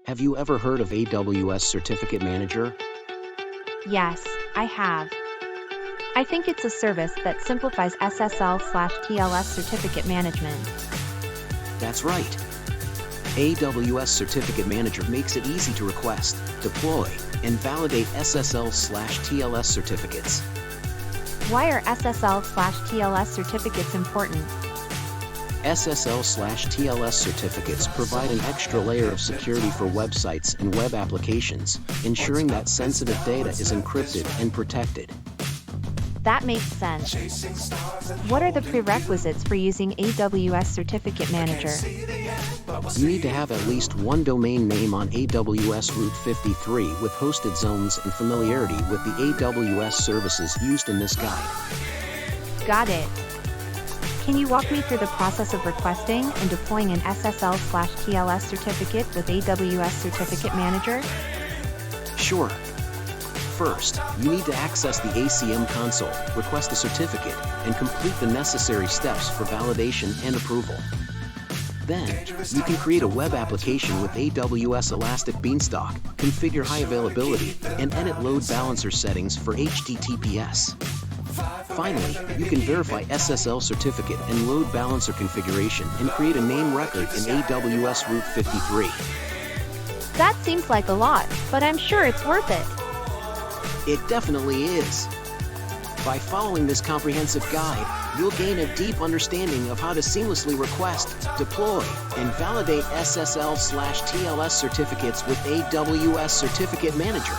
Have you ever heard of AWS Certificate Manager? Yes, I have. I think it's a service that simplifies SSL/TLS certificate management. That's right. AWS Certificate Manager makes it easy to request, deploy, and validate SSL/TLS certificates. Why are SSL/TLS certificates important? SSL/TLS certificates provide an extra layer of security for websites and web applications, ensuring that sensitive data is encrypted and protected. That makes sense. What are the prerequisites for using AWS Certificate Manager? You need to have at least one domain name on AWS Route 53 with hosted zones and familiarity with the AWS services used in this guide. Got it. Can you walk me through the process of requesting and deploying an SSL/TLS certificate with AWS Certificate Manager? Sure. First, you need to access the ACM console, request a certificate, and complete the necessary steps for validation and approval. Then, you can create a web application with AWS Elastic Beanstalk, configure high availability, and edit load balancer settings for HTTPS. Finally, you can verify SSL certificate and load balancer configuration and create a name record in AWS Route 53. That seems like a lot, but I'm sure it's worth it. It definitely is. By following this comprehensive guide, you'll gain a deep understanding of how to seamlessly request, deploy, and validate SSL/TLS certificates with AWS Certificate Manager.